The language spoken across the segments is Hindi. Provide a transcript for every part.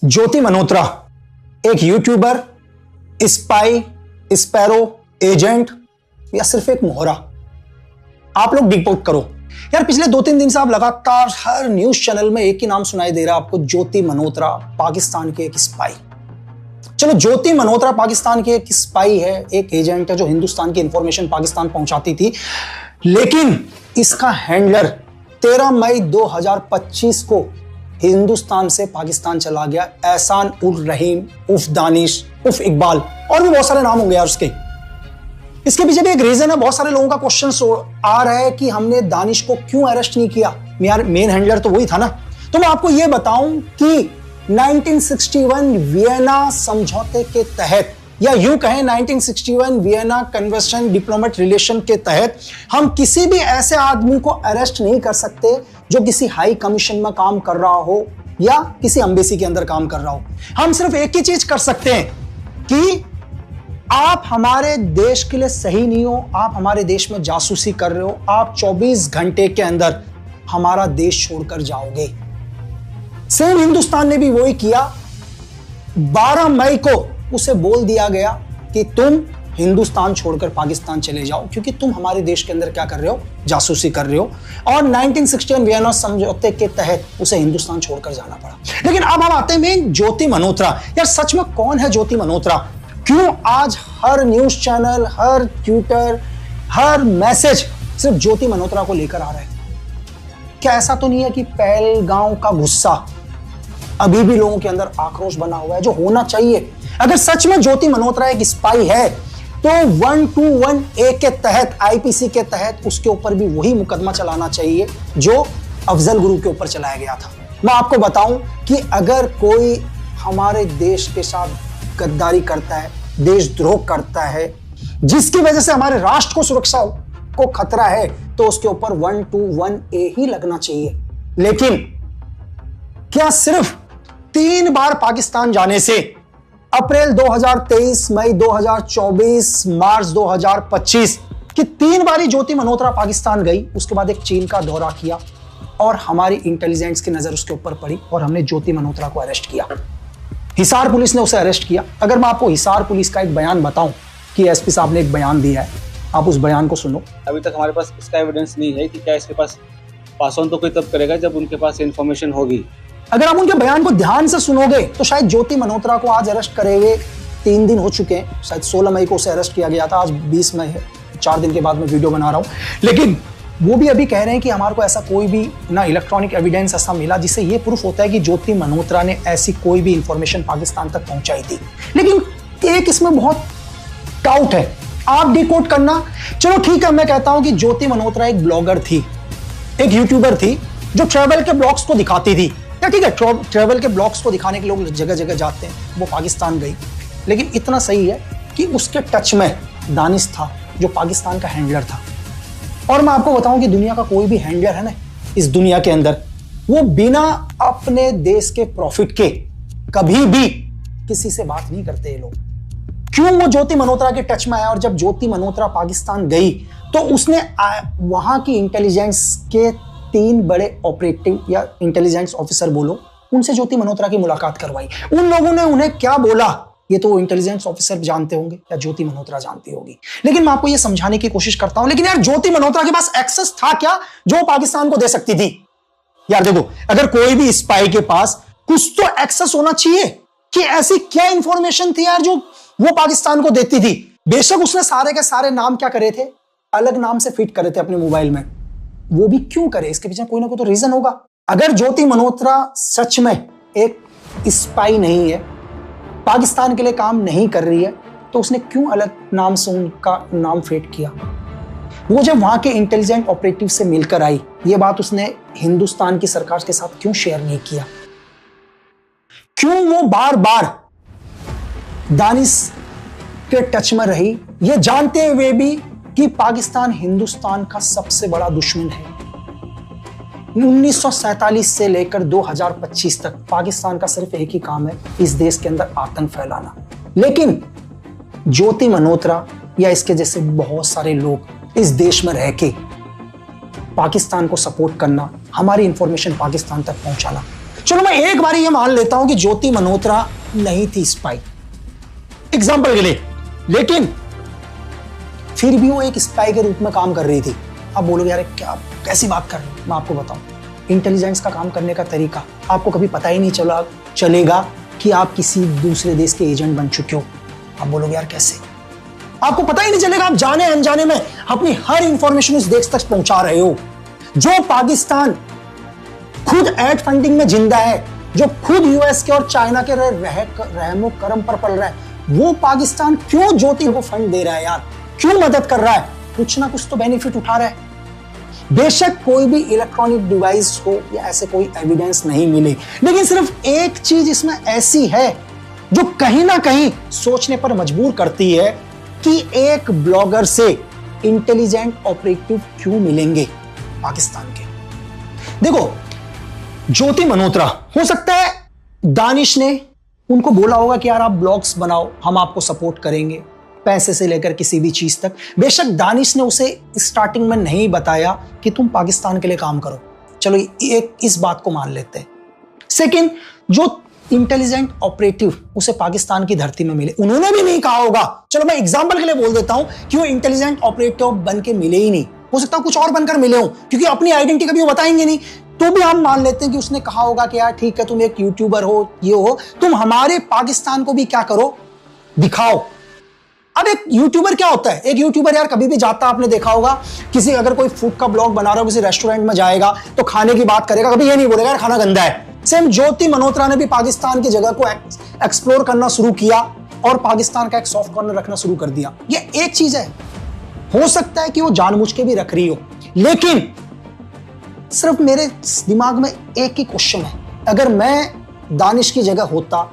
ज्योति मल्होत्रा एक यूट्यूबर, स्पाई, स्पैरो, एजेंट या सिर्फ एक मोहरा? आप लोग डिकोड करो यार। पिछले 2-3 दिन से आप लगातार हर न्यूज चैनल में एक ही नाम सुनाई दे रहा है आपको, ज्योति मल्होत्रा, पाकिस्तान के एक स्पाई। चलो, ज्योति मल्होत्रा पाकिस्तान की एक स्पाई है, एक एजेंट है जो हिंदुस्तान की इंफॉर्मेशन पाकिस्तान पहुंचाती थी, लेकिन इसका हैंडलर 13 मई 2025 को हिंदुस्तान से पाकिस्तान चला गया। एहसान उल रहीम उफ दानिश उफ इकबाल, और भी बहुत सारे नाम होंगे यार उसके। इसके पीछे भी एक रीजन है। बहुत सारे लोगों का क्वेश्चन आ रहा है कि हमने दानिश को क्यों अरेस्ट नहीं किया, यार मेन हैंडलर तो वही था ना। तो मैं आपको यह बताऊं कि 1961 वियना समझौते के तहत, या यूं कहें 1961 वियना कन्वेंशन डिप्लोमेट रिलेशन के तहत, हम किसी भी ऐसे आदमी को अरेस्ट नहीं कर सकते जो किसी हाई कमीशन में काम कर रहा हो या किसी एम्बेसी के अंदर काम कर रहा हो। हम सिर्फ एक ही चीज कर सकते हैं कि आप हमारे देश के लिए सही नहीं हो, आप हमारे देश में जासूसी कर रहे हो, आप 24 घंटे के अंदर हमारा देश छोड़कर जाओगे। सेम हिंदुस्तान ने भी वही किया। 12 मई को उसे बोल दिया गया कि तुम हिंदुस्तान छोड़कर पाकिस्तान चले जाओ, क्योंकि तुम हमारे देश के अंदर क्या कर रहे हो, जासूसी कर रहे हो। और 1961 वियना समझौते के तहत उसे हिंदुस्तान छोड़कर जाना पड़ा। लेकिन अब हम आते हैं ज्योति मल्होत्रा। यार सच में कौन है ज्योति मल्होत्रा? क्यों आज हर न्यूज चैनल, हर ट्विटर, हर मैसेज सिर्फ ज्योति मल्होत्रा को लेकर आ रहा है? क्या ऐसा तो नहीं है कि पहलगांव का गुस्सा अभी भी लोगों के अंदर आक्रोश बना हुआ है, जो होना चाहिए? अगर सच में ज्योति मल्होत्रा एक स्पाई है तो 121A के तहत, आईपीसी के तहत उसके ऊपर भी वही मुकदमा चलाना चाहिए जो अफजल गुरु के ऊपर चलाया गया था। मैं आपको बताऊं कि अगर कोई हमारे देश के साथ गद्दारी करता है, देशद्रोह करता है, जिसकी वजह से हमारे राष्ट्र को सुरक्षा को खतरा है, तो उसके ऊपर 121A ही लगना चाहिए। लेकिन क्या सिर्फ 3 बार पाकिस्तान जाने से, अप्रैल 2023, मई 2024, मार्च 2025 की 3 बार ही ज्योति मल्होत्रा पाकिस्तान गई, उसके बाद एक चीन का दौरा किया और हमारी इंटेलिजेंस की नजर उसके ऊपर पड़ी और हमने ज्योति मल्होत्रा को अरेस्ट किया। हिसार पुलिस ने उसे अरेस्ट किया। अगर मैं आपको हिसार पुलिस का एक बयान बताऊं कि एसपी साहब ने एक बयान दिया है, आप उस बयान को सुनो। अभी तक हमारे पास इसका एविडेंस नहीं है कि क्या इसके पास पास ऑन तो कोई तब करेगा जब उनके पास इंफॉर्मेशन होगी। अगर आप उनके बयान को ध्यान से सुनोगे तो शायद ज्योति मल्होत्रा को आज अरेस्ट करे हुए 3 दिन हो चुके हैं। शायद 16 मई को उसे अरेस्ट किया गया था, आज 20 मई है, 4 दिन के बाद मैं वीडियो बना रहा हूं। लेकिन वो भी अभी कह रहे हैं कि हमारे को ऐसा कोई भी ना इलेक्ट्रॉनिक एविडेंस ऐसा मिला जिससे ये प्रूफ होता है कि ज्योति मल्होत्रा ने ऐसी कोई भी इंफॉर्मेशन पाकिस्तान तक पहुंचाई थी। लेकिन एक इसमें बहुत डाउट है, आप डिकोड करना। चलो ठीक है, मैं कहता हूं कि ज्योति मल्होत्रा एक ब्लॉगर थी, एक यूट्यूबर थी जो ट्रैवल के ब्लॉग्स को दिखाती थी। या ठीक है, ट्रैवल के ब्लॉग्स को दिखाने के लोग जगह जगह जाते हैं, वो पाकिस्तान गई। लेकिन इतना सही है कि उसके टच में दानिश था जो पाकिस्तान का हैंडलर था। और मैं आपको बताऊं कि दुनिया का कोई भी हैंडलर है ना इस दुनिया के अंदर, वो बिना अपने देश के प्रॉफिट के कभी भी किसी से बात नहीं करते ये लोग। क्यों वो ज्योति मल्होत्रा के टच में आया? और जब ज्योति मल्होत्रा पाकिस्तान गई तो उसने वहां की इंटेलिजेंस के 3 बड़े ऑपरेटिव या इंटेलिजेंस ऑफिसर बोलो, उनसे ज्योति मल्होत्रा की मुलाकात करवाई। उन लोगों ने उन्हें क्या बोला ये तो इंटेलिजेंस ऑफिसर जानते होंगे या ज्योति मल्होत्रा जानती होगी। लेकिन मैं आपको ये समझाने की कोशिश करता हूं, लेकिन यार ज्योति मल्होत्रा के पास एक्सेस था क्या जो पाकिस्तान को दे सकती थी? यार देखो, अगर कोई भी स्पाई के पास कुछ तो एक्सेस होना चाहिए कि ऐसी क्या इंफॉर्मेशन थी यार जो वो पाकिस्तान को देती थी। बेशक उसने सारे के सारे नाम क्या करे थे, अलग नाम से फिट करे थे अपने मोबाइल में। वो भी क्यों करे? इसके पीछे कोई ना कोई तो रीजन होगा। अगर ज्योति मल्होत्रा सच में एक स्पाई नहीं है, पाकिस्तान के लिए काम नहीं कर रही है, तो उसने क्यों अलग नाम से उनका नाम फेट किया? वो जब वहां के इंटेलिजेंट ऑपरेटिव से मिलकर आई, ये बात उसने हिंदुस्तान की सरकार के साथ क्यों शेयर नहीं किया? क्यों वो बार बार दानिश के टच में रही, ये जानते हुए भी कि पाकिस्तान हिंदुस्तान का सबसे बड़ा दुश्मन है? 1947 से लेकर 2025 तक पाकिस्तान का सिर्फ एक ही काम है, इस देश के अंदर आतंक फैलाना। लेकिन ज्योति मल्होत्रा या इसके जैसे बहुत सारे लोग इस देश में रह के पाकिस्तान को सपोर्ट करना, हमारी इंफॉर्मेशन पाकिस्तान तक पहुंचाना, चलो मैं एक बार ये मान लेता हूं कि ज्योति मल्होत्रा नहीं थी स्पाई, एग्जाम्पल के लिए, लेकिन फिर भी वो एक स्पाई के रूप में काम कर रही थी। आप बोलोगे यार क्या कैसी बात कर रहे हो? मैं आपको बताऊं, इंटेलिजेंस का काम करने का तरीका आपको कभी पता ही नहीं चलेगा कि आप किसी दूसरे देश के एजेंट बन चुके हो। आप बोलोगे यार कैसे? आपको पता ही नहीं चलेगा, आप जाने अनजाने में अपनी हर इंफॉर्मेशन उस देश तक पहुंचा रहे हो। जो पाकिस्तान खुद एड फंडिंग में जिंदा है, जो खुद यूएस के और चाइना के रहमो करम पर पल रहा है, वो पाकिस्तान क्यों ज्योति को फंड दे रहा है यार? क्यों मदद कर रहा है? कुछ ना कुछ तो बेनिफिट उठा रहा है। बेशक कोई भी इलेक्ट्रॉनिक डिवाइस हो या ऐसे कोई एविडेंस नहीं मिले, लेकिन सिर्फ एक चीज इसमें ऐसी है जो कहीं ना कहीं सोचने पर मजबूर करती है कि एक ब्लॉगर से इंटेलिजेंट ऑपरेटिव क्यों मिलेंगे पाकिस्तान के। देखो, ज्योति मल्होत्रा, हो सकता है दानिश ने उनको बोला होगा कि यार आप ब्लॉग्स बनाओ, हम आपको सपोर्ट करेंगे, पैसे से लेकर किसी भी चीज तक। बेशक दानिश ने उसे स्टार्टिंग में नहीं बताया कि तुम पाकिस्तान के लिए काम करो, चलो एक इस बात को मान लेते हैं। सेकंड, जो इंटेलिजेंट ऑपरेटिव उसे पाकिस्तान की धरती में मिले, उन्होंने भी नहीं कहा होगा, चलो मैं एग्जांपल के लिए बोल देता हूं कि वो इंटेलिजेंट ऑपरेटिव बन के मिले ही नहीं, हो सकता है कुछ और बनकर मिले हो, क्योंकि अपनी आइडेंटिटी कभी वो बताएंगे नहीं। तो भी हम मान लेते हैं कि उसने कहा होगा कि यार ठीक है, तुम एक यूट्यूबर हो, ये हो, तुम हमारे पाकिस्तान को भी क्या करो, दिखाओ। अब एक यूट्यूबर क्या होता है? एक यूट्यूबर यार कभी भी जाता, आपने देखा होगा, किसी अगर कोई फूड का ब्लॉग बना रहा हो, किसी रेस्टोरेंट में जाएगा तो खाने की बात करेगा, कभी ये नहीं बोलेगा यार खाना गंदा है। सेम ज्योति मल्होत्रा ने भी पाकिस्तान की जगह को एक्सप्लोर करना शुरू किया और पाकिस्तान का एक सॉफ्ट कॉर्नर रखना शुरू कर दिया। ये एक चीज है, हो सकता है कि वो जानबूझ के भी रख रही हो, लेकिन सिर्फ मेरे दिमाग में एक ही क्वेश्चन है, अगर मैं दानिश की जगह होता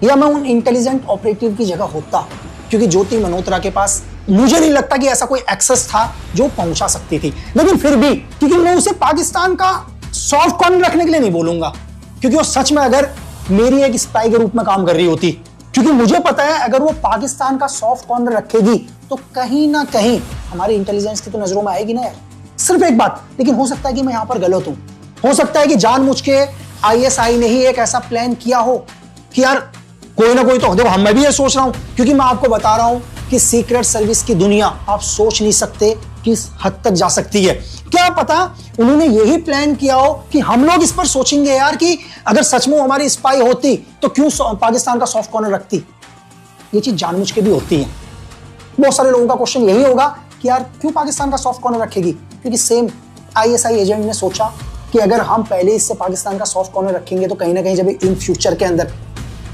या मैं उन इंटेलिजेंट ऑपरेटिव की जगह होता, क्योंकि ज्योति मल्होत्रा के पास मुझे नहीं लगता कि ऐसा कोई एक्सेस था जो पहुंचा सकती थी, लेकिन फिर भी, क्योंकि मैं उसे पाकिस्तान का सॉफ्ट कॉर्नर रखने के लिए नहीं बोलूंगा, क्योंकि वो सच में अगर मेरी एक स्पाई के रूप में काम कर रही होती, क्योंकि मुझे पता है अगर वो पाकिस्तान का सॉफ्ट कॉर्नर रखेगी तो कहीं ना कहीं हमारी इंटेलिजेंस की तो नजरों में आएगी ना यार। सिर्फ एक बात, लेकिन हो सकता है कि मैं यहां पर गलत हूं, हो सकता है कि जानबूझ के आईएसआई ने ही एक ऐसा प्लान किया हो कि यार कोई ना कोई तो, देखो मैं भी ये सोच रहा हूं, क्योंकि मैं आपको बता रहा हूं कि सीक्रेट सर्विस की दुनिया आप सोच नहीं सकते किस हद तक जा सकती है। क्या पता उन्होंने यही प्लान किया हो कि हम लोग इस पर सोचेंगे यार कि अगर सच में हमारी स्पाई होती तो क्यों पाकिस्तान का सॉफ्ट कॉर्नर रखती। ये चीज जानबूझ के भी होती है। बहुत सारे लोगों का क्वेश्चन यही होगा कि यार क्यों पाकिस्तान का सॉफ्ट कॉर्नर रखेगी, क्योंकि सेम आईएसआई एजेंट ने सोचा कि अगर हम पहले इससे पाकिस्तान का सॉफ्ट कॉर्नर रखेंगे तो कहीं ना कहीं जब इन फ्यूचर के अंदर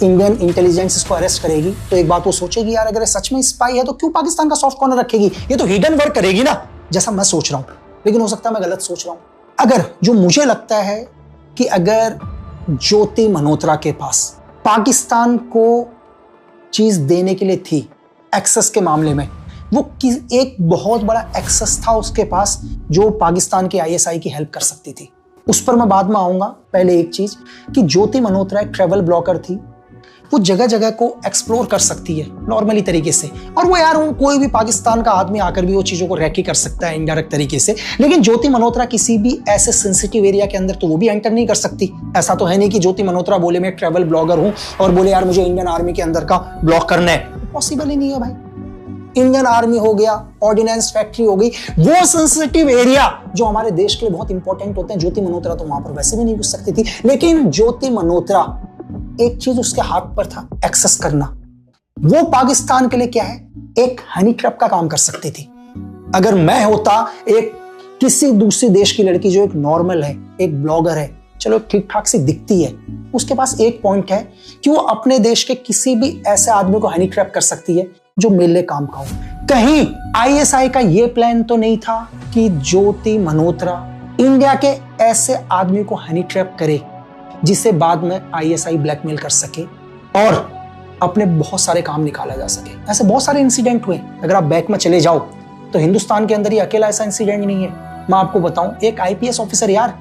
इंडियन इंटेलिजेंस इसको अरेस्ट करेगी तो एक बात वो सोचेगी यार अगर सच में स्पाई है तो क्यों पाकिस्तान का सॉफ्ट कॉर्नर रखेगी, ये तो हिडन वर्क करेगी ना, जैसा मैं सोच रहा हूं। लेकिन हो सकता है मैं गलत सोच रहा हूं। अगर जो मुझे लगता है कि अगर ज्योति मल्होत्रा के पास पाकिस्तान को चीज देने के लिए थी एक्सेस के मामले में, वो एक बहुत बड़ा एक्सेस था उसके पास जो पाकिस्तान की आईएसआई की हेल्प कर सकती थी। उस पर मैं बाद में आऊंगा। पहले एक चीज कि ज्योति मल्होत्रा एक ट्रैवल ब्लॉगर थी, वो जगह जगह को एक्सप्लोर कर सकती है नॉर्मली तरीके से, और वो यार कोई भी पाकिस्तान का आदमी आकर भी वो चीजों को रैकी कर सकता है इनडायरेक्ट तरीके से। लेकिन ज्योति मल्होत्रा किसी भी ऐसे सेंसिटिव एरिया के अंदर तो वो भी एंटर नहीं कर सकती। ऐसा तो है नहीं कि ज्योति मल्होत्रा बोले मैं एक ट्रैवल ब्लॉगर हूं और बोले यार मुझे इंडियन आर्मी के अंदर का ब्लॉग करना है, पॉसिबल ही नहीं है भाई। इंडियन आर्मी हो गया, ऑर्डिनेंस फैक्ट्री हो गई, वो सेंसिटिव एरिया जो हमारे देश के लिए बहुत इंपॉर्टेंट होते हैं, ज्योति मल्होत्रा तो वहां पर वैसे भी नहीं घुस सकती थी। लेकिन ज्योति मल्होत्रा एक चीज उसके हाथ पर था, एक्सेस करना। वो पाकिस्तान के लिए क्या है, एक हनी ट्रैप का काम कर सकती थी। अगर मैं होता एक किसी दूसरे देश की लड़की जो एक नॉर्मल है, एक ब्लॉगर है, चलो ठीक ठाक सी दिखती है, उसके पास एक पॉइंट है कि वो अपने देश के किसी भी ऐसे आदमी को हनी ट्रैप कर सकती है जो मेरे लिए काम का हो। कहीं आईएसआई का ये प्लान तो नहीं था कि ज्योति मल्होत्रा इंडिया के ऐसे आदमी को हनी ट्रैप करे जिसे बाद में आईएसआई ब्लैकमेल कर सके और अपने बहुत सारे काम निकाला जा सके। ऐसे बहुत सारे इंसिडेंट हुए। अगर आप बैक में चले जाओ तो हिंदुस्तान के अंदर ही अकेला ऐसा इंसिडेंट नहीं है। मैं आपको बताऊं, एक आईपीएस ऑफिसर यार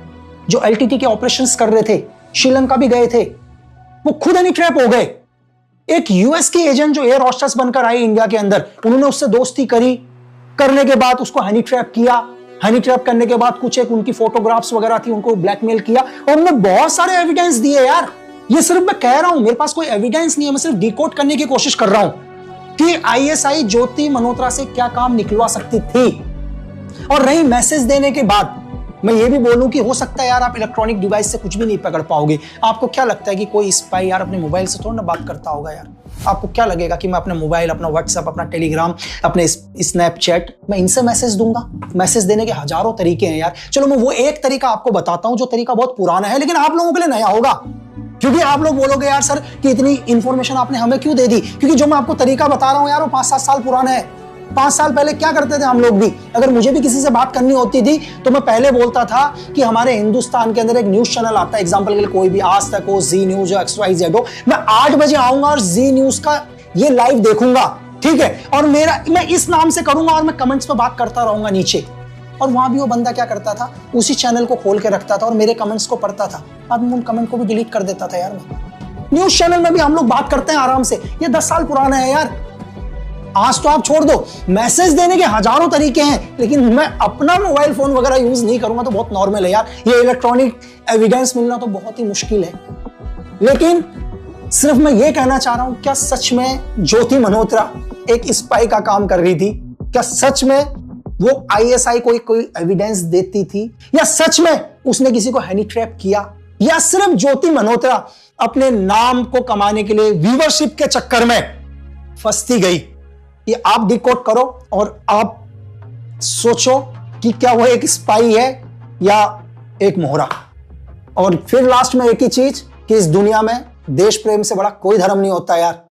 जो एलटीटी के ऑपरेशंस कर रहे थे, श्रीलंका भी गए थे, वो खुद हनी ट्रैप हो गए। एक यूएस की एजेंट जो एयर होस्टेस बनकर आई इंडिया के अंदर, उन्होंने उससे दोस्ती करी, करने के बाद उसको हनी ट्रैप किया हनी ट्रैप करने के बाद कुछ एक उनकी फोटोग्राफ्स वगैरह थी, उनको ब्लैकमेल किया और उन्होंने बहुत सारे एविडेंस दिए यार। ये सिर्फ मैं कह रहा हूं, मेरे पास कोई एविडेंस नहीं है, मैं सिर्फ डिकोड करने की कोशिश कर रहा हूं कि आईएसआई ज्योति मल्होत्रा से क्या काम निकलवा सकती थी। और रही मैसेज देने के बाद, मैं ये भी बोलूं कि हो सकता है यार आप इलेक्ट्रॉनिक डिवाइस से कुछ भी नहीं पकड़ पाओगे। आपको क्या लगता है कि कोई स्पाई यार अपने मोबाइल से थोड़ा ना बात करता होगा यार? आपको क्या लगेगा कि मैं अपने मोबाइल, अपना व्हाट्सएप, अपना टेलीग्राम, अपने स्नैपचैट, मैं इनसे मैसेज दूंगा? मैसेज देने के हजारों तरीके हैं यार। चलो मैं वो एक तरीका आपको बताता हूं जो तरीका बहुत पुराना है, लेकिन आप लोगों के लिए नया होगा, क्योंकि आप लोग बोलोगे यार सर कि इतनी इंफॉर्मेशन आपने हमें क्यों दे दी? क्योंकि जो मैं आपको तरीका बता रहा हूं यार वो 5-7 साल पुराना है। 5 साल पहले क्या करते थे हम लोग भी? अगर मुझे भी किसी से बात करनी होती थी तो मैं पहले बोलता था कि हमारे हिंदुस्तान के अंदर एक न्यूज चैनल आता है, एग्जांपल के लिए कोई भी, आज तक हो, जी न्यूज हो, XYZ हो, मैं 8 बजे आऊंगा और जी न्यूज का ये लाइव देखूंगा, ठीक है? और मैं इस नाम से करूंगा और मैं कमेंट्स पे बात करता रहूंगा नीचे। और वहां भी वो बंदा क्या करता था, उसी चैनल को खोल के रखता था और मेरे कमेंट्स को पढ़ता था। अब उन कमेंट को भी डिलीट कर देता था यार मैं। न्यूज चैनल में भी हम लोग बात करते हैं आराम से। ये 10 साल पुराना है यार। आज तो आप छोड़ दो, मैसेज देने के हजारों तरीके हैं, लेकिन मैं अपना मोबाइल फोन वगैरह यूज नहीं करूंगा तो बहुत नॉर्मल है यार। ये इलेक्ट्रॉनिक एविडेंस मिलना तो बहुत ही मुश्किल है। लेकिन सिर्फ मैं ये कहना चाह रहा हूं, क्या सच में ज्योति मल्होत्रा एक स्पाई का काम कर रही थी? क्या सच में वो आईएसआई को कोई एविडेंस देती थी? या सच में उसने किसी को हनी ट्रैप किया? या सिर्फ ज्योति मल्होत्रा अपने नाम को कमाने के लिए व्यूवरशिप के चक्कर में फंसती गई? ये आप डिकोड करो और आप सोचो कि क्या वो एक स्पाई है या एक मोहरा। और फिर लास्ट में एक ही चीज कि इस दुनिया में देश प्रेम से बड़ा कोई धर्म नहीं होता यार।